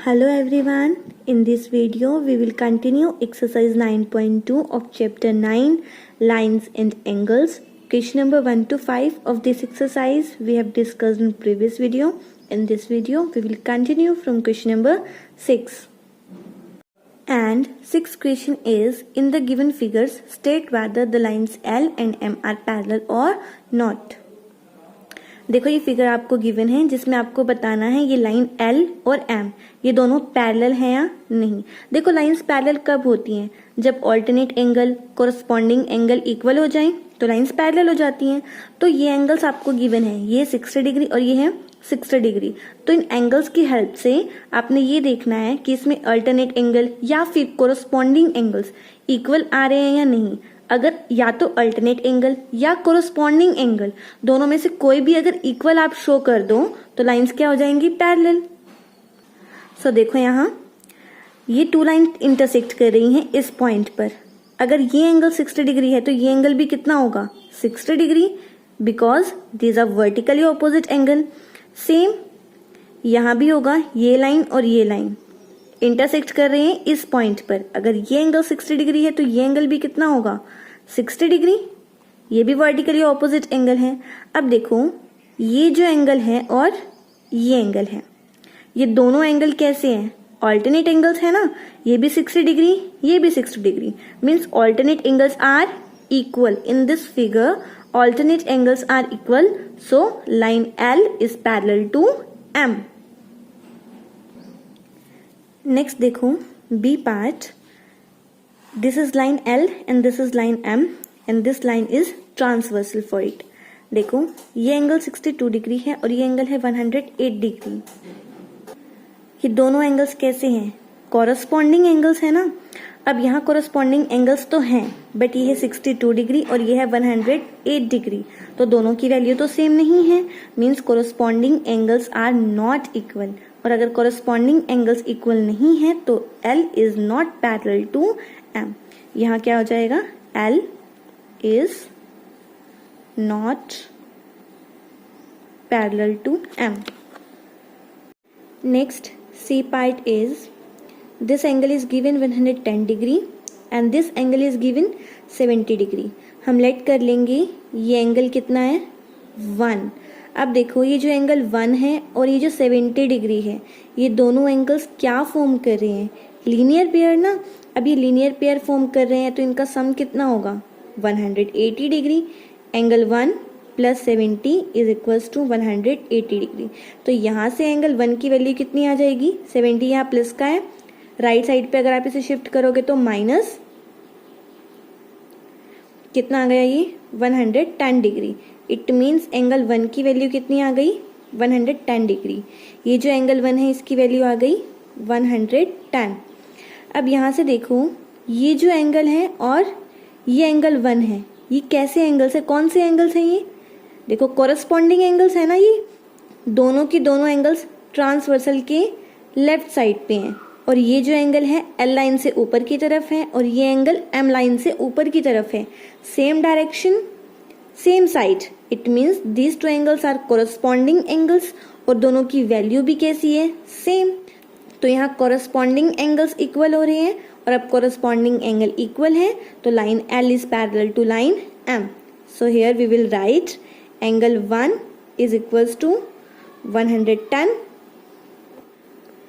Hello everyone, in this video we will continue exercise 9.2 of chapter 9 lines and angles. Question number 1 to 5 of this exercise we have discussed in previous video. In this video we will continue from question number 6. And sixth question is, in the given figures state whether the lines L and M are parallel or not. देखो ये figure आपको given है जिसमें आपको बताना है ये line L और M ये दोनों पैरेलल हैं या नहीं। देखो लाइंस पैरेलल कब होती हैं? जब alternate angle corresponding angle equal हो जाएं तो लाइंस पैरेलल हो जाती हैं। तो ये एंगल्स आपको गिवन है, ये 60 डिग्री और ये है 60 डिग्री। तो इन एंगल्स की हेल्प से आपने ये देखना है कि इसमें अल्टरनेट एंगल या फिर कोरस्पॉन्डिंग एंगल्स इक्वल आ रहे हैं या नहीं। अगर या तो अल्टरनेट एंगल या कोरस्पॉन्डिंग एंगल दोनों में से कोई भी अगर इक्वल आप शो कर दो तो लाइंस क्या हो जाएंगी? पैरेलल। सो देखो यहाँ ये टू लाइन इंटरसेक्ट कर रही हैं इस पॉइंट पर। अगर ये एंगल 60 डिग्री है तो ये एंगल भी कितना होगा? 60 degree, because these are vertically opposite angle. Same यहां भी होगा, ये लाइन और ये लाइन इंटरसेक्ट कर रहे हैं इस पॉइंट पर। अगर ये एंगल 60 डिग्री है तो ये एंगल भी कितना होगा? 60 डिग्री। ये भी वर्टिकली ऑपोजिट एंगल है। अब देखो ये जो एंगल है और ये एंगल है, ये दोनों एंगल कैसे हैं? ऑल्टरनेट एंगल्स है ना। ये भी 60 डिग्री, ये भी 60 degree, means alternate angles are equal. In this figure alternate angles are equal, so line L is parallel to M. Next देखो B part. This is line L and this is line M and this line is transversal for it. देखो ये angle 62 degree है और ये angle है 108 degree. ये दोनों angles कैसे हैं? कॉरस्पॉन्डिंग एंगल्स है ना। अब यहाँ कॉरस्पॉन्डिंग एंगल्स तो हैं बट ये है 62 डिग्री और ये है 108 डिग्री, तो दोनों की वैल्यू तो सेम नहीं है, means corresponding angles are not equal. और अगर कॉरस्पॉन्डिंग एंगल्स इक्वल नहीं है तो L is not parallel to M। यहाँ क्या हो जाएगा? L is not parallel to M. Next C part is, this angle is given 110 degree and this angle is given 70 degree. हम लेट कर लेंगे ये एंगल कितना है? 1. अब देखो ये जो एंगल 1 है और ये जो 70 डिग्री है, ये दोनों एंगल्स क्या फॉर्म कर रहे हैं? लीनियर पेयर ना। अब ये लीनियर पेयर फॉर्म कर रहे हैं तो इनका सम कितना होगा? 180 degree. Angle 1 plus 70 is equals to 180 degree. तो यहाँ से एंगल 1 की वैल्यू कितनी आ जाएगी? 70 यहाँ प्लस का है, राइट साइड पे अगर आप इसे शिफ्ट करोगे तो माइनस कितना आ गया? ये 110 डिग्री। इट मीन्स एंगल 1 की वैल्यू कितनी आ गई? 110 डिग्री। ये जो एंगल 1 है इसकी वैल्यू आ गई 110। अब यहाँ से देखो ये जो एंगल है और ये एंगल 1 है, ये कैसे एंगल्स है? कौन से एंगल्स हैं ये? देखो कॉरस्पॉन्डिंग एंगल्स है ना। ये दोनों की दोनों एंगल्स ट्रांसवर्सल के लेफ्ट साइड पे हैं और ये जो एंगल है L लाइन से ऊपर की तरफ है और ये एंगल M लाइन से ऊपर की तरफ है। Same direction, same side, it means these two angles are corresponding angles और दोनों की वैल्यू भी कैसी है? सेम। तो यहाँ कॉरस्पॉन्डिंग एंगल्स इक्वल हो रहे हैं और अब कॉरस्पॉन्डिंग एंगल इक्वल है तो line L is parallel to line M. So here we will write angle 1 is equals to 110.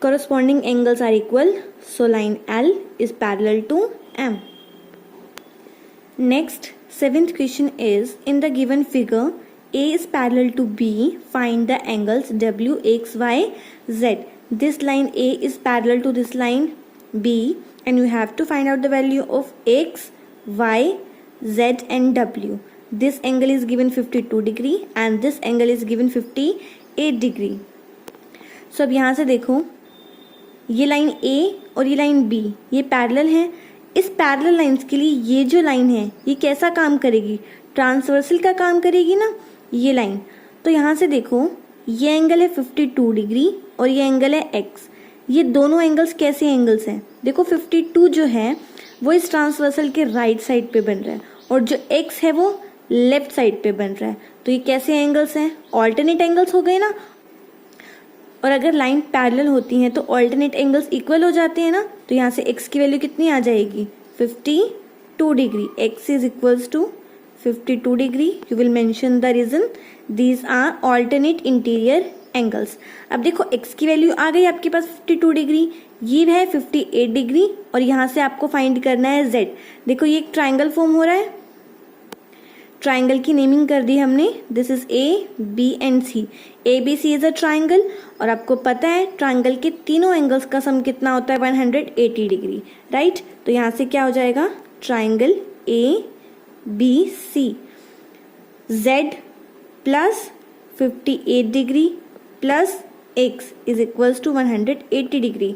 Corresponding angles are equal, so line L is parallel to M. Next, seventh question is, in the given figure A is parallel to B, find the angles W, X, Y, Z. This line A is parallel to this line B and you have to find out the value of X, Y, Z and W. This angle is given 52 degree and this angle is given 58 degree. So अब यहाँ से देखो ये line A और ये line B ये parallel है। इस पैरेलल लाइंस के लिए ये जो लाइन है ये कैसा काम करेगी? ट्रांसवर्सल का काम करेगी ना ये लाइन। तो यहाँ से देखो ये एंगल है 52 डिग्री और ये एंगल है X। ये दोनों एंगल्स कैसे एंगल्स हैं? देखो 52 जो है वो इस ट्रांसवर्सल के राइट साइड पे बन रहा है और जो X है वो लेफ्ट साइड पे बन रहा है। तो ये कैसे एंगल्स हैं? ऑल्टरनेट एंगल्स हो गए ना। और अगर लाइन पैरेलल होती हैं तो ऑल्टरनेट एंगल्स इक्वल हो जाते हैं ना, तो यहाँ से x की वैल्यू कितनी आ जाएगी 52 degree. x is equals to 52 degree. You will mention the reason. These are alternate interior angles. अब देखो x की वैल्यू आ गई आपके पास 52 डिग्री, ये है 58 डिग्री और यहाँ से आपको फाइंड करना है z. देखो ये एक ट्राइंगल फॉर्म हो रहा है, ट्राइंगल की नेमिंग कर दी हमने. This is A B and C. A B C is a triangle और आपको पता है ट्राइंगल के तीनों एंगल्स का सम कितना होता है 180 डिग्री, राइट. तो यहाँ से क्या हो जाएगा triangle A B C. z plus 58 degree plus x is equals to 180 degree.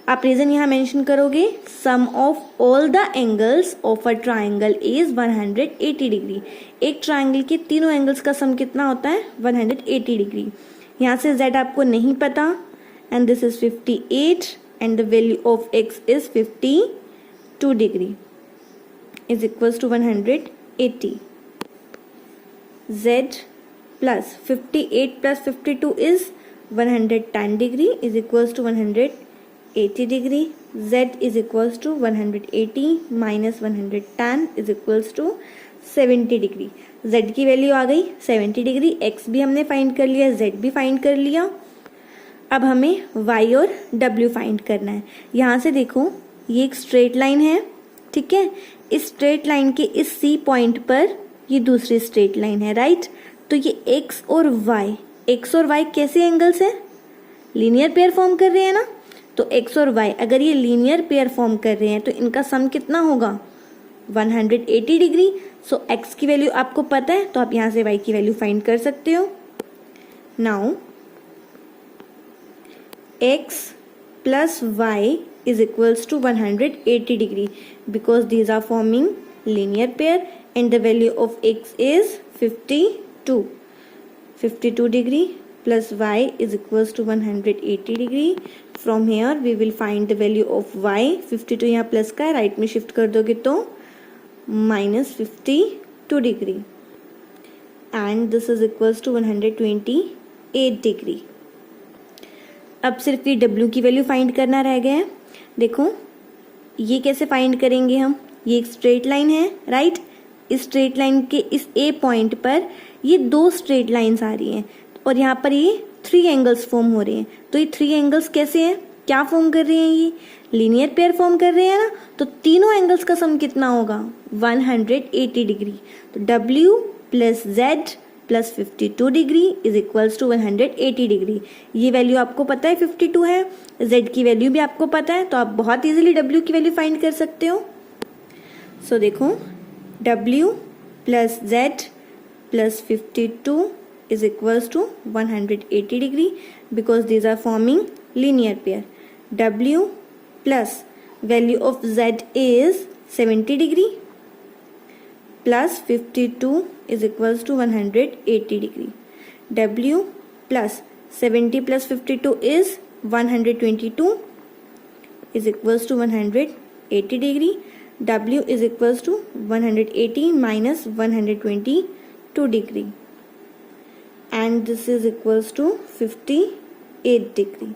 आप रीजन यहाँ मेंशन करोगे sum of all the angles of a triangle is 180 degree. एक ट्राइंगल के तीनों एंगल्स का सम कितना होता है 180 डिग्री. यहाँ से z आपको नहीं पता and this is 58 and the value of x is 52 degree is equals to 180. z plus 58 plus 52 is 110 degree is equals to 180 degree. z is equals to 180 minus 110 is equals to 70 degree. z की value आ गई 70 degree. x भी हमने find कर लिया, z भी find कर लिया. अब हमें y और w फाइंड करना है. यहाँ से देखो ये एक स्ट्रेट लाइन है, ठीक है. इस स्ट्रेट लाइन के इस c पॉइंट पर ये दूसरी स्ट्रेट लाइन है, राइट. तो ये x और y कैसे एंगल्स हैं, लीनियर पेयर फॉर्म कर रहे हैं ना. तो x और y अगर ये लीनियर पेयर फॉर्म कर रहे हैं तो इनका सम कितना होगा 180 डिग्री. सो x की वैल्यू आपको पता है तो आप यहाँ से y की वैल्यू फाइंड कर सकते हो. Now x plus y is equals to 180 degree because these are forming linear pair and the value of x is 52 degree plus y is equals to 180 degree. From here we will find the value of y. 52 यहाँ plus का है, right में shift कर दोगे तो minus 52 degree and this is equals to 128 degree. अब सिर्फ ये w की वैल्यू फाइंड करना रह गया है. देखो ये कैसे फाइंड करेंगे हम, ये एक स्ट्रेट लाइन है, राइट. इस स्ट्रेट लाइन के इस a पॉइंट पर ये दो स्ट्रेट लाइंस आ रही हैं और यहाँ पर ये 3 एंगल्स फॉर्म हो रहे हैं. तो ये 3 एंगल्स कैसे हैं, क्या फॉर्म कर रहे हैं, ये लीनियर पेयर फॉर्म कर रहे हैं ना. तो तीनों एंगल्स का सम कितना होगा 180 डिग्री. तो w plus z plus 52 degree is equals to 180 degree. ये वैल्यू आपको पता है 52 है, z की वैल्यू भी आपको पता है, तो आप बहुत इजीली w की वैल्यू फाइंड कर सकते हो. सो देखो w plus z plus 52 is equals to 180 degree because these are forming linear pair. W plus value of z is 70 degree plus 52 is equals to 180 degree. W plus 70 plus 52 is 122 is equals to 180 degree. W is equals to 180 minus 122 degree and this is equals to 58 degree.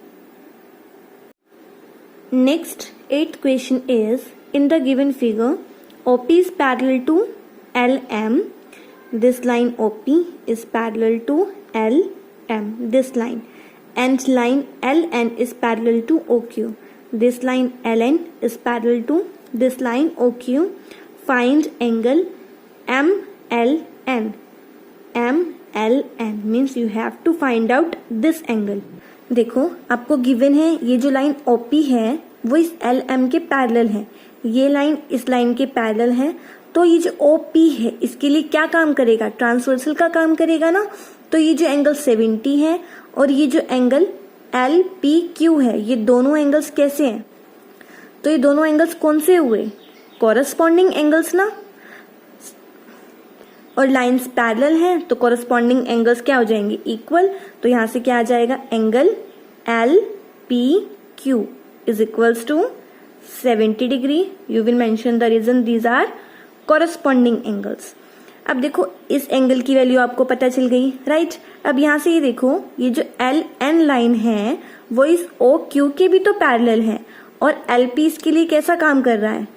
Next 8th question is, in the given figure OP is parallel to LM. This line OP is parallel to LM, this line, and line LN is parallel to OQ. This line LN is parallel to this line OQ. Find angle MLN. MLN means you have to find out this angle. देखो आपको given है ये जो line OP है वो इस LM के parallel है, ये लाइन इस लाइन के पैरेलल है. तो ये जो OP है इसके लिए क्या काम करेगा, ट्रांसवर्सल का काम करेगा ना. तो ये जो एंगल 70 है और ये जो एंगल LPQ है, ये दोनों एंगल्स कैसे हैं, तो ये दोनों एंगल्स कौन से हुए, कॉरस्पॉन्डिंग एंगल्स ना. और लाइंस पैरेलल हैं तो कॉरस्पॉन्डिंग एंगल्स क्या हो जाएंगे, इक्वल. तो यहाँ से क्या आ जाएगा, angle LPQ is equals to 70 degree. You will mention the reason, these are corresponding angles. अब देखो इस एंगल की वैल्यू आपको पता चल गई, राइट। अब यहाँ से ये देखो, ये जो एल एन लाइन है वो इस ओ क्यू के भी तो पैरेलल है, और एल पी इसके लिए कैसा काम कर रहा है,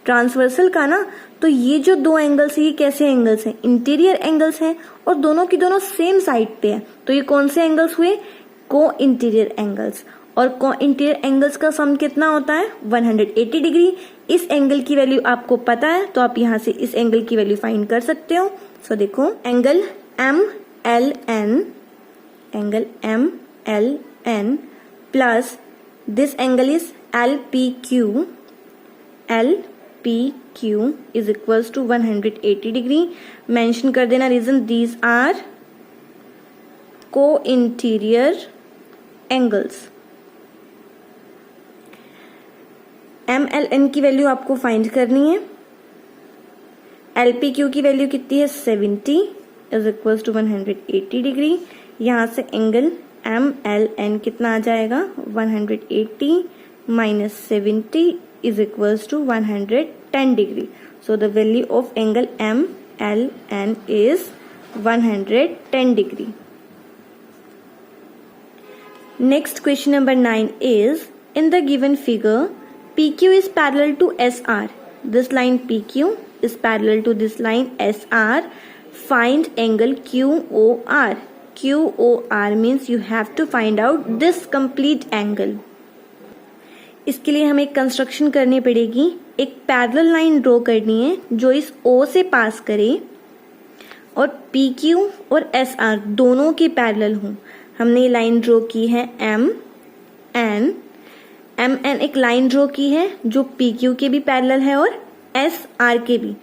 ट्रांसवर्सल का ना। तो ये जो दो एंगल्स है ये कैसे एंगल्स हैं, इंटीरियर एंगल्स हैं, और दोनों की दोनों सेम साइड पे है। तो ये कौन से एंगल्स हुए, को इंटीरियर एंगल्स। और को इंटीरियर एंगल्स का सम कितना होता है, 180 डिग्री। इस एंगल की वैल्यू आपको पता है तो आप यहाँ से इस एंगल की वैल्यू फाइंड कर सकते हो। सो देखो angle M L N plus this angle is L P Q is equals to 180 degree. Mention कर देना रीजन, दीज आर को interior angles. M L N की वैल्यू आपको फाइंड करनी है। एल पी क्यू की वैल्यू कितनी है, 70 इज इक्वल्स टू 180 डिग्री। यहाँ से एंगल एम एल एन कितना आ जाएगा, 180 minus 70 is equals to 110 degree. So the value of angle MLN is 110 degree. Next question number 9 is, in the given figure PQ is parallel to SR. This line PQ is parallel to this line SR. Find angle QOR. QOR means you have to find out this complete angle. इसके लिए हमें एक construction करनी पड़ेगी, एक parallel line draw करनी है जो इस O से पास करे और PQ और SR दोनों के पैरेलल हों। हमने ये लाइन ड्रॉ की है MN एक लाइन ड्रॉ की है जो PQ के भी पैरेलल है और SR के भी।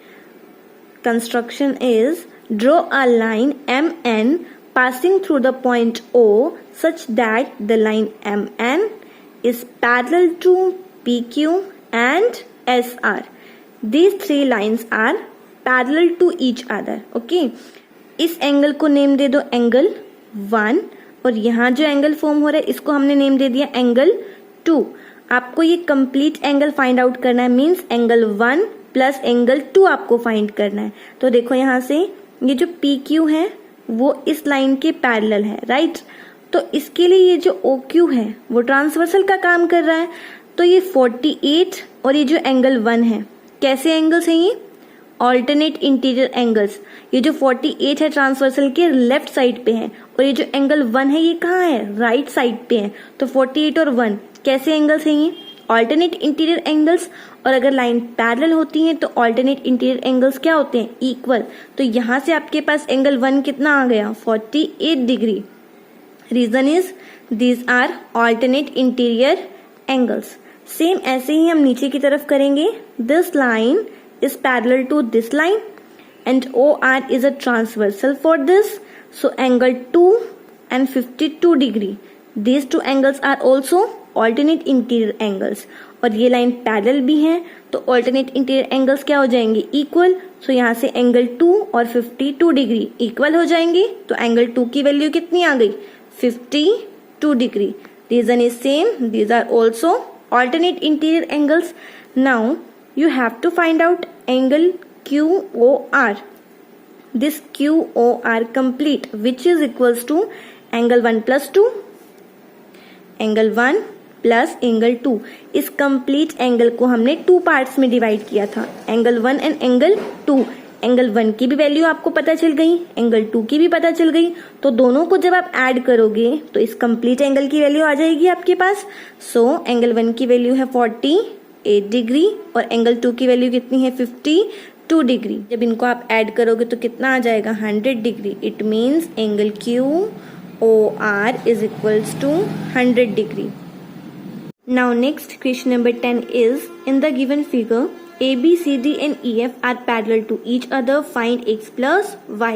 Construction is draw a line MN passing through the point O such that the line MN is parallel to PQ and SR. These three lines are parallel to each other. Okay. इस angle को name दे दो angle 1 और यहाँ जो angle form हो रहा है इसको हमने नेम दे दिया एंगल 2। आपको ये कंप्लीट एंगल फाइंड आउट करना है, मीन्स एंगल 1 प्लस एंगल 2 आपको फाइंड करना है। तो देखो यहाँ से ये जो PQ है वो इस लाइन के पैरेलल है, राइट। तो इसके लिए ये जो OQ है वो ट्रांसवर्सल का काम कर रहा है। तो ये 48 और ये जो एंगल 1 है कैसे एंगल्स हैं, ये ऑल्टरनेट इंटीरियर एंगल्स। ये जो 48 है ट्रांसवर्सल के लेफ्ट साइड पे है और ये जो एंगल 1 है ये कहाँ है, राइट साइड पे है। तो 48 और 1 कैसे एंगल्स हैं, ये ऑल्टरनेट इंटीरियर एंगल्स। और अगर लाइन पैरेलल होती है तो ऑल्टरनेट इंटीरियर एंगल्स क्या होते हैं, इक्वल। तो यहाँ से आपके पास एंगल 1 कितना आ गया, 48 degree. Reason is these are alternate interior angles. Same ऐसे ही हम नीचे की तरफ करेंगे। This line is parallel to this line and OR is a transversal for this. So angle 2 and 52 degree, these two angles are also alternate interior angles। और ये line parallel भी है तो ऑल्टरनेट इंटीरियर एंगल्स क्या हो जाएंगे, equal. सो यहाँ से एंगल 2 और 52 डिग्री इक्वल हो जाएंगे। तो एंगल 2 की वैल्यू कितनी आ गई, 52 degree. Reason is same, these are also alternate interior angles. Now you have to find out angle QOR. This QOR complete which is equals to angle 1 plus 2, angle 1 plus angle 2। इस complete angle को हमने 2 parts में divide किया था, angle 1 and angle 2। Angle 1 की भी value आपको पता चल गई, एंगल 2 की भी पता चल गई। तो दोनों को जब आप ऐड करोगे तो इस कंप्लीट एंगल की वैल्यू आ जाएगी आपके पास। सो एंगल 1 की वैल्यू है 48 डिग्री और एंगल 2 की वैल्यू कितनी है, 52 डिग्री। जब इनको आप ऐड करोगे तो कितना आ जाएगा, 100 degree. It means angle QOR is equals to 100 degree. Now next question number 10 is, in the given figure AB, CD and EF are parallel to each other. Find x plus y.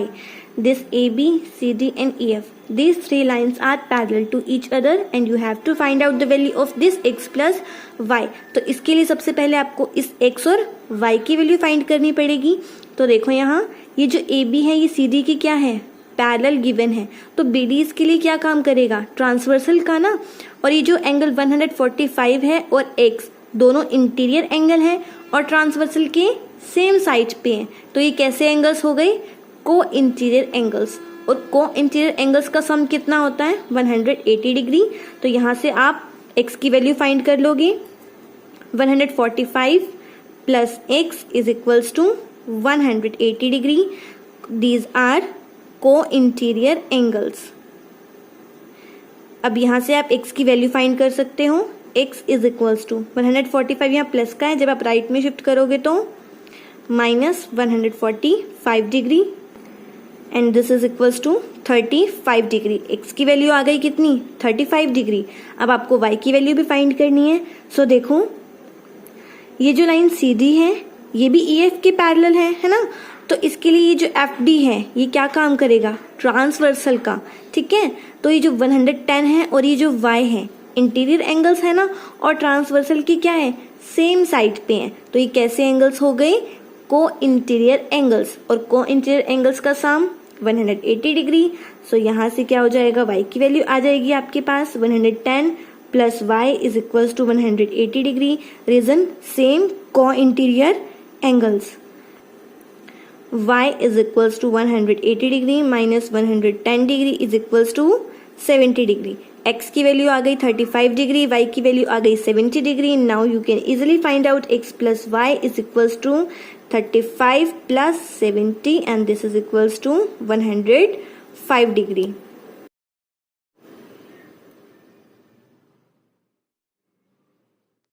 This AB, CD and EF, these three lines are parallel to each other and you have to find out the value of this x plus y. तो इसके लिए सबसे पहले आपको इस x और y की value find करनी पड़ेगी। तो देखो यहाँ ये जो AB है ये CD की क्या है, पैरेलल गिवन है। तो BD इसके लिए क्या काम करेगा, ट्रांसवर्सल का ना। और ये जो एंगल 145 है और x दोनों इंटीरियर एंगल है और ट्रांसवर्सल के सेम साइड पे हैं। तो ये कैसे एंगल्स हो गए, को इंटीरियर एंगल्स, और को इंटीरियर एंगल्स का सम कितना होता है 180 डिग्री। तो यहाँ से आप x की वैल्यू फाइंड कर लोगे 145 plus x is equals to 180 degree. These are को इंटीरियर एंगल्स। अब यहाँ से आप x की वैल्यू फाइंड कर सकते हो, x इज इक्वल्स टू 145 यहाँ प्लस का है, जब आप राइट में शिफ्ट करोगे तो minus 145 degree and this is equals to 35 degree. x की वैल्यू आ गई कितनी 35 डिग्री। अब आपको y की वैल्यू भी फाइंड करनी है। सो देखो ये जो लाइन सीधी है ये भी EF के पैरेलल है ना, तो इसके लिए ये जो FD है ये क्या काम करेगा ट्रांसवर्सल का, ठीक है। तो ये जो 110 है और ये जो y है इंटीरियर एंगल्स है ना, और ट्रांसवर्सल की क्या है सेम साइड पे है, तो ये कैसे एंगल्स हो गए को इंटीरियर एंगल्स, और को इंटीरियर एंगल्स का सम 180 डिग्री। सो यहाँ से क्या हो जाएगा y की वैल्यू आ जाएगी आपके पास 110 plus y is equals to 180 degree. Reason same co interior angles. y is equals to 180 degree minus 110 degree is equals to 70 degree. x की वैल्यू आ गई 35 डिग्री, y की वैल्यू आ गई 70 degree. Now you can easily find out x plus y is equals to 35 plus 70 and this is equals to 105 degree.